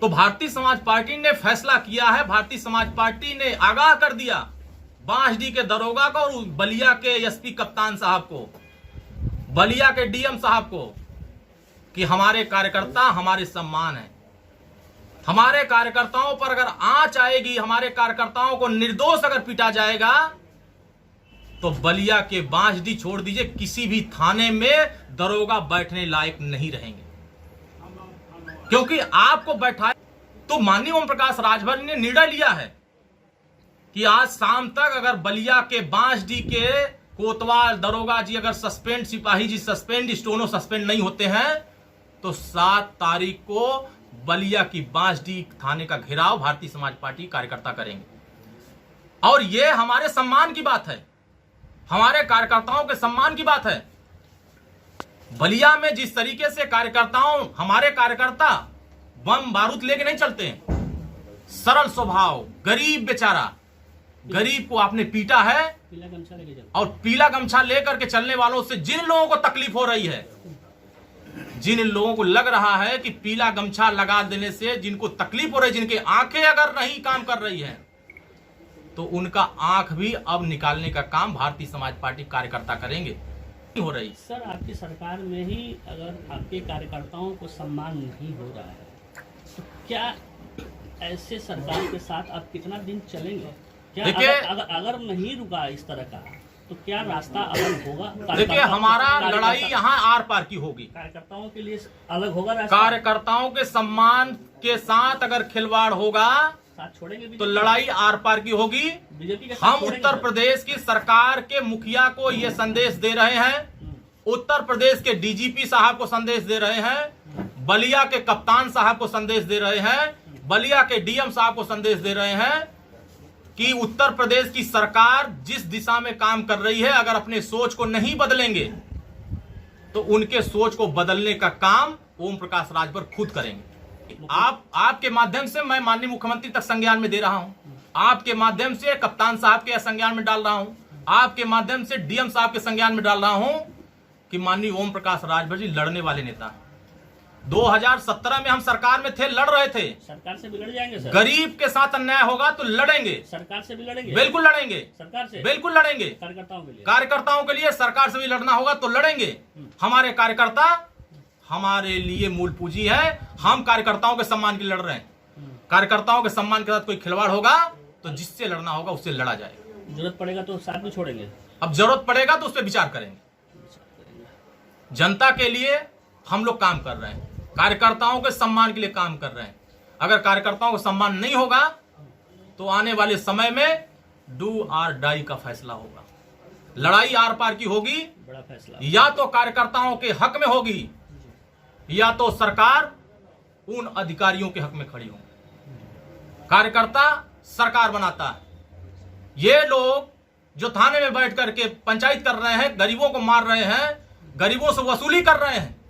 तो भारतीय समाज पार्टी ने फैसला किया है, भारतीय समाज पार्टी ने आगाह कर दिया बांसडीह के दरोगा को और बलिया के एसपी कप्तान साहब को, बलिया के डीएम साहब को, कि हमारे कार्यकर्ता हमारे सम्मान है। हमारे कार्यकर्ताओं पर अगर आंच आएगी, हमारे कार्यकर्ताओं को निर्दोष अगर पीटा जाएगा, तो बलिया के बांसडीह छोड़ दीजिए, किसी भी थाने में दरोगा बैठने लायक नहीं रहेंगे। क्योंकि आपको बैठाए तो माननीय ओम प्रकाश राजभर ने निर्णय लिया है कि आज शाम तक अगर बलिया के बांसडीह के कोतवाल दरोगा जी अगर सस्पेंड, सिपाही जी सस्पेंड, स्टोनो सस्पेंड नहीं होते हैं, तो 7 तारीख को बलिया की बांसडीह थाने का घेराव भारतीय समाज पार्टी कार्यकर्ता करेंगे। और यह हमारे सम्मान की बात है, हमारे कार्यकर्ताओं के सम्मान की बात है। बलिया में जिस तरीके से हमारे कार्यकर्ता बम बारूद लेके नहीं चलते हैं, सरल स्वभाव, गरीब बेचारा, गरीब को आपने पीटा है और पीला गमछा लेकर के चलने वालों से जिन लोगों को तकलीफ हो रही है, जिन लोगों को लग रहा है कि पीला गमछा लगा देने से जिनको तकलीफ हो रही है, जिनकी आंखें अगर नहीं काम कर रही है, तो उनका आंख भी अब निकालने का काम भारतीय समाज पार्टी कार्यकर्ता करेंगे। हो रही सर, आपकी सरकार में ही अगर आपके कार्यकर्ताओं को सम्मान नहीं हो रहा है, तो क्या ऐसे सरकार के साथ आप कितना दिन चलेंगे? क्या अगर नहीं रुका इस तरह का, तो क्या रास्ता अलग होगा? देखिए, हमारा लड़ाई यहाँ आर पार की होगी। कार्यकर्ताओं के लिए अलग होगा रास्ता। कार्यकर्ताओं के सम्मान के साथ अगर खिलवाड़ होगा छोड़ेंगे तो लड़ाई आर पार की होगी। बीजेपी हम उत्तर प्रदेश की सरकार के मुखिया को ये संदेश दे रहे हैं, उत्तर प्रदेश के डीजीपी साहब को संदेश दे रहे हैं, बलिया के कप्तान साहब को संदेश दे रहे हैं, बलिया के डीएम साहब को संदेश दे रहे हैं कि उत्तर प्रदेश की सरकार जिस दिशा में काम कर रही है, अगर अपने सोच को नहीं बदलेंगे तो उनके सोच को बदलने का काम ओम प्रकाश राजभर खुद करेंगे। आपके माध्यम से मैं माननीय मुख्यमंत्री तक संज्ञान में दे रहा हूं, आपके माध्यम से कप्तान साहब के संज्ञान में डाल रहा हूं, आपके माध्यम से डीएम साहब के संज्ञान में डाल रहा हूं कि माननीय ओम प्रकाश राजभर जी लड़ने वाले नेता हैं। 2017 में हम सरकार में थे, लड़ रहे थे। सरकार से भी लड़ जाएंगे सर। गरीब के साथ अन्याय होगा तो लड़ेंगे। सरकार से भी लड़ेंगे? बिल्कुल लड़ेंगे। सरकार से बिल्कुल लड़ेंगे। कार्यकर्ताओं के लिए सरकार से भी लड़ना होगा तो लड़ेंगे। हमारे कार्यकर्ता हमारे लिए मूल पूंजी है। हम कार्यकर्ताओं के सम्मान के लिए लड़ रहे हैं। कार्यकर्ताओं के सम्मान के साथ कोई खिलवाड़ होगा तो जिससे लड़ना होगा उससे लड़ा जाएगा। जरूरत पड़ेगा तो साथ में छोड़ेंगे। अब जरूरत पड़ेगा तो उस पर विचार करेंगे। जनता के लिए हम लोग काम कर रहे हैं, कार्यकर्ताओं के सम्मान के लिए काम कर रहे हैं। अगर कार्यकर्ताओं को सम्मान नहीं होगा तो आने वाले समय में डू और डाई का फैसला होगा। लड़ाई आर पार की होगी, बड़ा फैसला। या तो कार्यकर्ताओं के हक में होगी या तो सरकार उन अधिकारियों के हक में खड़ी होगी। कार्यकर्ता सरकार बनाता है। ये लोग जो थाने में बैठ करके पंचायत कर रहे हैं, गरीबों को मार रहे हैं, गरीबों से वसूली कर रहे हैं,